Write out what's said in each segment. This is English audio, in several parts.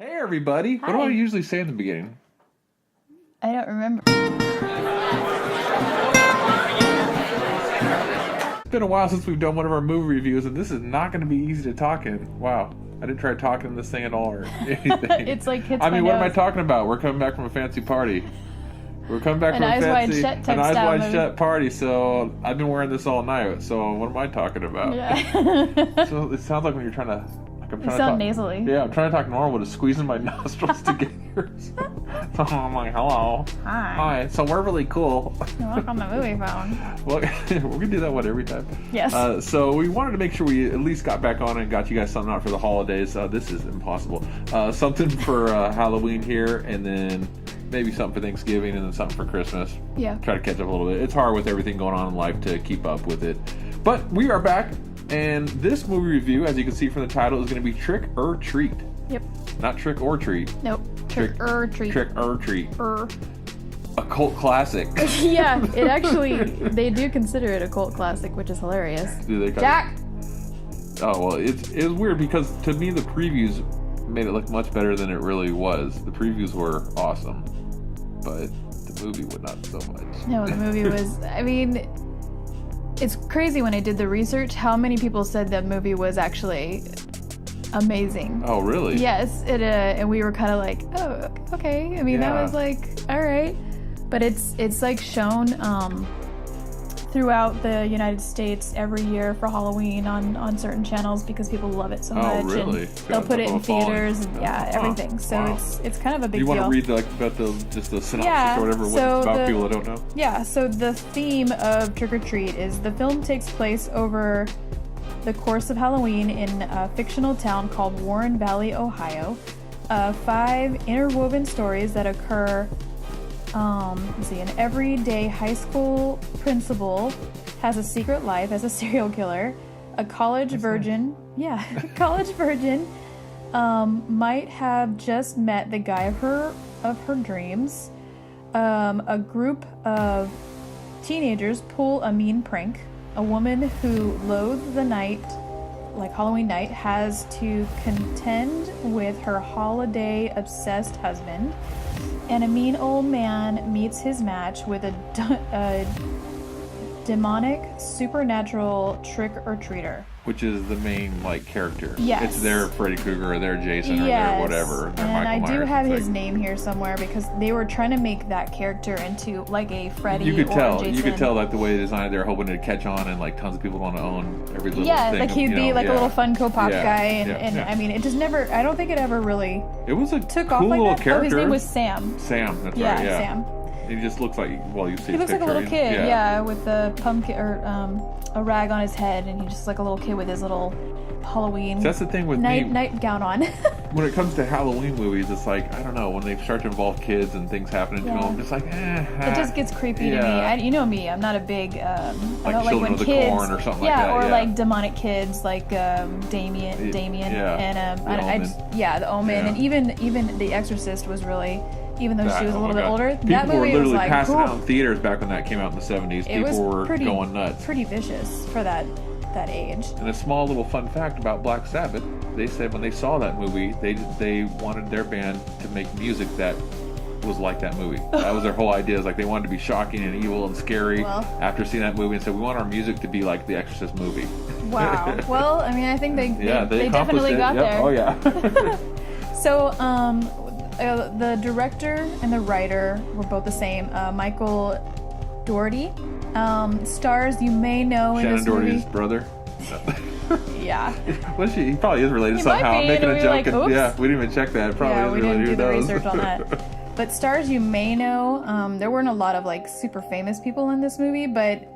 Hey everybody! Hi. What do I usually say in the beginning? I don't remember. It's been a while since we've done one of our movie reviews, and this is not going to be easy to talk in. Wow, I didn't try talking in this thing at all or anything. It's like hits I mean, my what am I nose. talking about? We're coming back from a fancy party. We're coming back An from a Eyes Wide fancy, Shut type an eyes style wide movie. shut party. So I've been wearing this all night. So what am I talking about? Yeah. So it sounds like when you're trying to. I'm You trying to sound talk nasally. Yeah, I'm trying to talk normal, but it's squeezing my nostrils together. So I'm like, hello. Hi. Hi. So we're really cool. Look on the movie phone. Well, we're gonna do that one every time. Yes. So we wanted to make sure we at least got back on and got you guys something out for the holidays. This is impossible. Something for Halloween here, and then maybe something for Thanksgiving, and then something for Christmas. Yeah. Try to catch up a little bit. It's hard with everything going on in life to keep up with it, but we are back. And this movie review, as you can see from the title, is going to be Trick or Treat. Yep. Not Trick or Treat. Nope. Trick or treat. Trick or Treat. A cult classic. Yeah, it actually, they do consider it a cult classic, which is hilarious. Do they Jack! Oh, well, it's weird because to me the previews made it look much better than it really was. The previews were awesome, but the movie would not so much. No, the movie was, I mean, it's crazy when I did the research how many people said that movie was actually amazing. Oh, really? Yes, and we were kind of like, oh, okay. I mean, Yeah. that was like, all right. But it's like shown throughout the United States every year for Halloween on certain channels because people love it so Oh, much. really? And Got they'll put it in a following. theaters and everything. So Wow. it's kind of a big Do you deal. want to read about just the synopsis Yeah, or whatever so about the- people that don't know? Yeah, so the theme of Trick or Treat is the film takes place over the course of Halloween in a fictional town called Warren Valley, Ohio. 5 interwoven stories that occur, let's see, an everyday high school principal has a secret life as a serial killer. A college virgin, college virgin, might have just met the guy of her dreams. A group of teenagers pull a mean prank. A woman who loathes the night, like Halloween night, has to contend with her holiday-obsessed husband. And a mean old man meets his match with a demonic, supernatural trick-or-treater. Which is the main character. Yes. It's their Freddy Krueger or their Jason or Yes. their whatever. Their And Michael I do Myers. have It's his name here somewhere because they were trying to make that character into like a Freddy You could or tell. a Jason. You could tell the way they designed it, they're hoping to catch on and tons of people want to own every little Yeah, thing. like he'd be like a little Funko Pop Yeah, guy, yeah, and yeah. I mean, it just never. I don't think it ever really It was a took cool off like little that. character. Oh, his name was Sam. Sam. That's Yeah, right. Yeah, Sam. He just looks like you see. He looks like a little kid, with a pumpkin or a rag on his head, and he's just like a little kid with his little Halloween So that's the thing with nightgown on. when it comes to Halloween movies, it's like I don't know when they start to involve kids and things happening to them. It's like It just gets creepy to me. Yeah. You know me. I'm not a big. I don't like Children when of the kids. Corn or something like that, or yeah. like demonic kids, like Damien, Yeah, and The Omen. The Omen, Yeah. and even The Exorcist was really. Even though she was a oh little my bit God. older, People that were movie literally was like passing cool. out in theaters back when that came out in the 70s. It was People were pretty, going nuts. Pretty vicious for that age. And a small little fun fact about Black Sabbath, they said when they saw that movie, they wanted their band to make music that was like that movie. That was their whole idea. Is like they wanted to be shocking and evil and scary after seeing that movie, and said we want our music to be like the Exorcist movie. Wow. Well, I mean, I think they accomplished definitely it. got Yep. there. Oh yeah. So, the director and the writer were both the same. Michael Dougherty stars you may know in Shannon this movie. Doherty's brother. Yeah. He probably is related He somehow. might I'm be, making and a we were joke. like, And, oops. yeah, we didn't even check that. It probably Yeah, is we related. didn't do Who the knows? research on that. But stars you may know, there weren't a lot of super famous people in this movie, but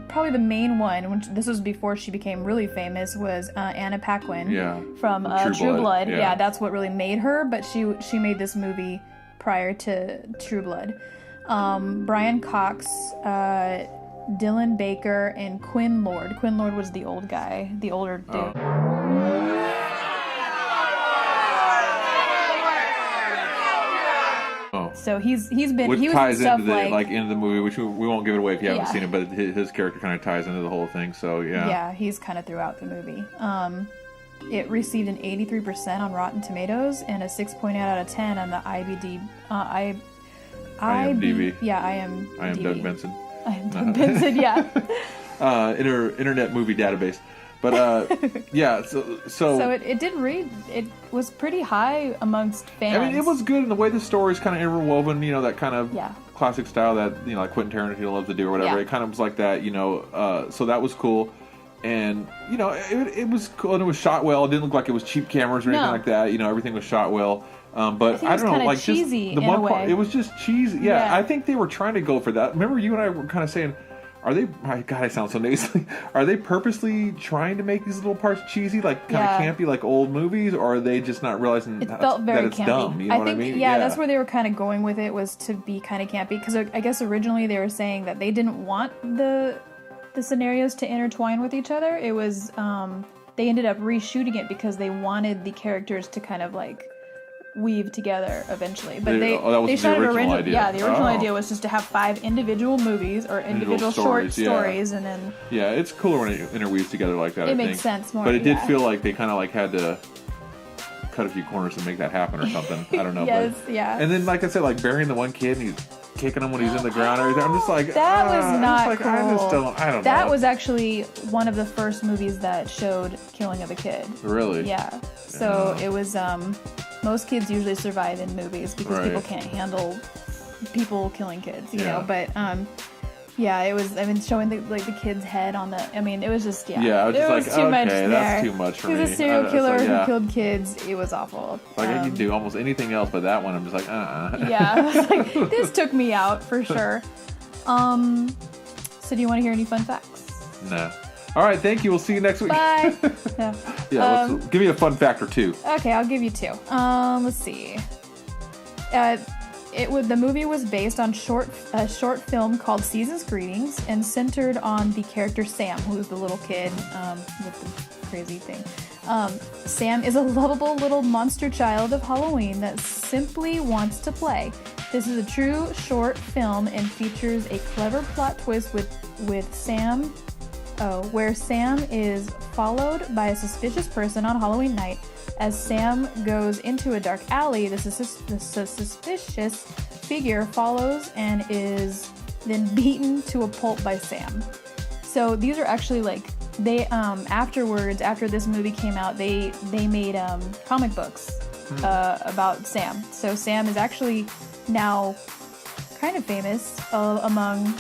probably the main one, which this was before she became really famous, was Anna Paquin from True Blood. Yeah, that's what really made her. But she made this movie prior to True Blood. Brian Cox, Dylan Baker, and Quinn Lord. Quinn Lord was the old guy, the older dude. So he was ties in stuff into into the movie, which we won't give it away if you haven't seen it, but his character kind of ties into the whole thing. So yeah, he's kind of throughout the movie. it received an 83% on Rotten Tomatoes and a 6.8 out of 10 on the IMDb. Yeah, I am Doug Benson. I am Doug Benson, yeah. Internet movie database. But yeah, so it did read. It was pretty high amongst fans. I mean, it was good in the way the story's kind of interwoven. You know, that kind of Yeah. classic style that like Quentin Tarantino loves to do or whatever. Yeah. It kind of was like that. You know, so that was cool. And you know, it was cool, and it was shot well. It didn't look like it was cheap cameras or anything like that. You know, everything was shot well. But I don't know, like cheesy just the in a one part, way. it was just cheesy. Yeah, I think they were trying to go for that. Remember, you and I were kind of saying, are they? My God, I sound so nasally. Are they purposely trying to make these little parts cheesy, like kind of campy, like old movies, or are they just not realizing It felt very that it's campy. dumb? You know what I mean? Yeah, that's where they were kind of going with it, was to be kind of campy. Because I guess originally they were saying that they didn't want the scenarios to intertwine with each other. It was they ended up reshooting it because they wanted the characters to kind of like weave together eventually. But they shot it originally. Idea. Yeah, the original idea was just to have 5 individual movies or individual short stories, and then it's cooler when it interweaves together like that. It makes sense more. But it did feel like they kind of like had to cut a few corners to make that happen or something. I don't know. Yes, but, yeah. And then, like I said, like burying the one kid and he's kicking him when he's in the ground. Or everything. I'm just like that was not cool. I don't know. That was actually one of the first movies that showed killing of a kid. Really? Yeah. So it was most kids usually survive in movies because people can't handle people killing kids, you know. But yeah, it was. I mean, showing the kid's head on the. I mean, it was just I was just was like, too much okay, there. that's too much for me. He was a serial killer like, who killed kids. It was awful. Like I can do almost anything else, but that one, I'm just like, Yeah, I was like, this took me out for sure. So do you want to hear any fun facts? No. All right, thank you. We'll see you next week. Bye. Let's give me a fun fact or two. Okay, I'll give you 2. Let's see. The movie was based on a short film called Season's Greetings and centered on the character Sam, who's the little kid with the crazy thing. Sam is a lovable little monster child of Halloween that simply wants to play. This is a true short film and features a clever plot twist with Sam. Where Sam is followed by a suspicious person on Halloween night. As Sam goes into a dark alley, the suspicious figure follows and is then beaten to a pulp by Sam. So these are actually like they afterwards, after this movie came out, they made comic books about Sam. So Sam is actually now kind of famous among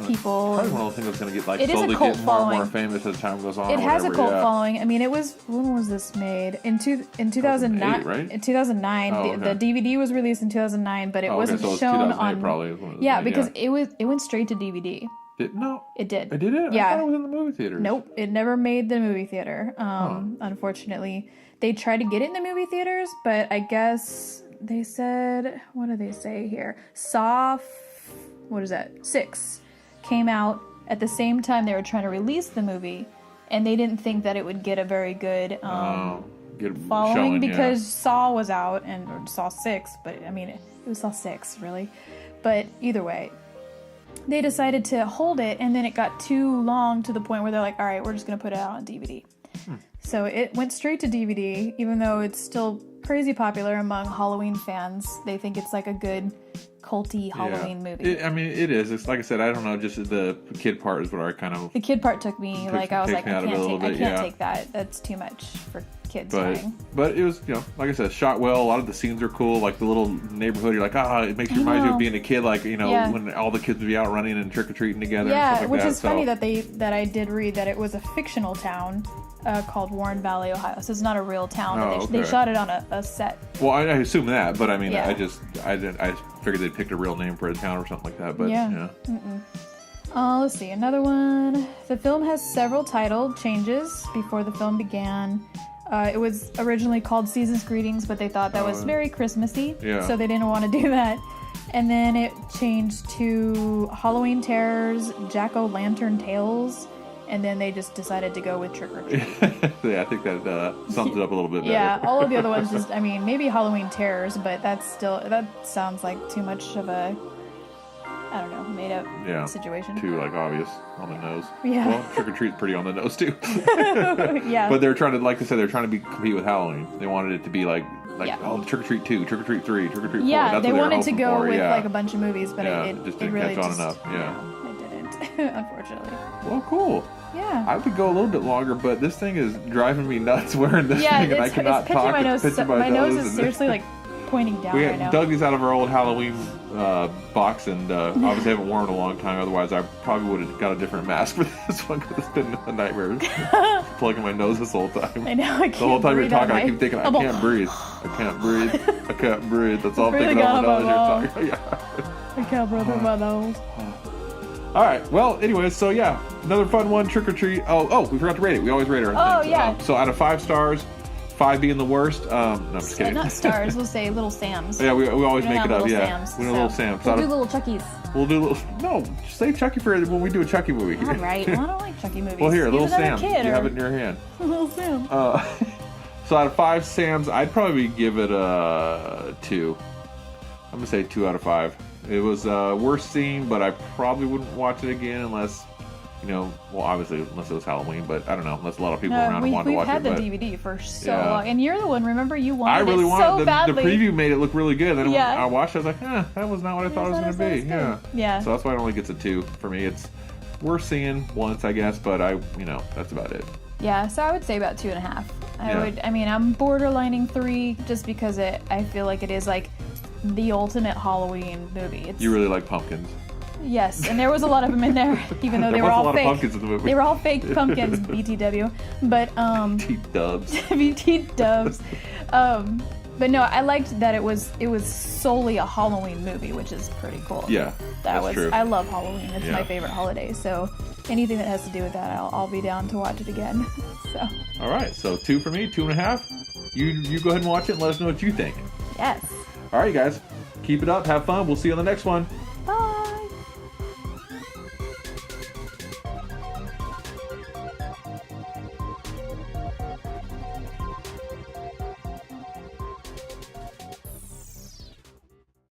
people. Probably one of those things that's going to get like It is a slowly cult get more and following. more famous as time goes on. It has a cult yeah. following. I mean, it was, when was this made? In 2009, right? In 2009, Oh, the DVD was released in 2009, but it wasn't shown on. Probably because it went straight to DVD. No, It did. It did it. Yeah. I thought it was in the movie theaters. Nope, it never made the movie theater. Unfortunately, they tried to get it in the movie theaters, but I guess they said, what do they say here? Saw, what is that? 6 came out at the same time they were trying to release the movie, and they didn't think that it would get a very good following because Saw was out, or Saw 6, but I mean it was Saw 6 really. But either way, they decided to hold it, and then it got too long to the point where they're like, all right, we're just gonna put it out on DVD. So it went straight to DVD, even though it's still crazy popular among Halloween fans. They think it's like a good culty Halloween movie. It is. It's like I said, I don't know, just the kid part is what I kind of... The kid part took me, I was like, I can't take that. That's too much for kids dying. But it was, like I said, shot well. A lot of the scenes are cool. Like the little neighborhood, you're like, it makes you remind you of being a kid, like, when all the kids would be out running and trick-or-treating together. Yeah, and stuff like which that. is funny that I did read that it was a fictional town called Warren Valley, Ohio. So it's not a real town. They shot it on a set. Well, I assume that, but I mean, Yeah. I figured they picked a real name for a town or something like that. But yeah. Let's see, another one. The film has several title changes before the film began. It was originally called Season's Greetings, but they thought that was very Christmassy, so they didn't want to do that. And then it changed to Halloween Terrors, Jack-O-Lantern Tales, and then they just decided to go with Trick or Treat. Yeah, I think that sums it up a little bit better. Yeah, all of the other ones just, maybe Halloween Terrors, but that sounds like too much of a I don't know, made up situation. Too like obvious on the nose. Yeah. Well, Trick or Treat's pretty on the nose too. Yeah. But they're trying to, like I said, they're trying to compete with Halloween. They wanted it to be like Yeah. oh, Trick or Treat 2, Trick or Treat 3, Trick or Treat 4. Yeah, That's they what wanted to hoping go for. with like a bunch of movies, but it just it didn't really catch on just enough. Yeah. no, it didn't, unfortunately. Well, cool. Yeah. I would go a little bit longer, but this thing is driving me nuts wearing this Yeah, thing, and I cannot it's pitching talk. my nose. It's pitching My nose and- is seriously like pointing down We right now. dug these out of our old Halloween box, and obviously haven't worn it in a long time. Otherwise, I probably would have got a different mask for this one because it's been a nightmare plugging my nose this whole time. I know. I can't The whole time you're breathe talking, out I keep thinking, I can't breathe. I can't breathe. I can't breathe. That's all I'm Really thinking got of my on nose. my You're talking. Yeah. I can't breathe through my nose. All right. Well, anyways, so yeah, another fun one. Trick or Treat. Oh, we forgot to rate it. We always rate our Oh, things. yeah. So out of 5 stars, 5 being the worst. No, I'm just kidding. Not stars. We'll say Little Sam's. Yeah, we always We're make it gonna up. have Yeah, Little Sam's, we know Little Sam's. We'll do Little Chuckies. We'll do little. No, say Chucky for when we do a Chucky movie. All right. Well, I don't like Chucky movies. Well, here, Use Little another Sam. Kid You or... have it in your hand. Little Sam. So out of 5 Sams, I'd probably give it a 2. I'm gonna say 2 out of 5. It was worth seeing, but I probably wouldn't watch it again unless, well, obviously unless it was Halloween. But I don't know, unless a lot of people around wanted to We've watch had it. the DVD for so Yeah. long, and you're the one. Remember, you I wanted really it wanted so the badly. preview made it look really good. Then Yeah. when I watched it, I was like, that was not what I thought it was gonna be. Yeah. Yeah. So that's why it only gets a 2 for me. It's worth seeing once, I guess, but that's about it. Yeah, so I would say about 2.5. Yeah. I'm borderlining 3 just because I feel like it is like the ultimate Halloween movie. It's, You really like pumpkins. yes, and there was a lot of them in there, even though they There were was a all lot of fake. pumpkins in the movie. They were all fake pumpkins, BTW. But T-dubs. BT dubs. But no, I liked that it was solely a Halloween movie, which is pretty cool. Yeah, that's true. I love Halloween. It's my Yeah. favorite holiday. So anything that has to do with that, I'll be down to watch it again. So All right, so 2 for me, 2.5. You go ahead and watch it and let us know what you think. yes. All right, guys, keep it up, have fun. We'll see you on the next one.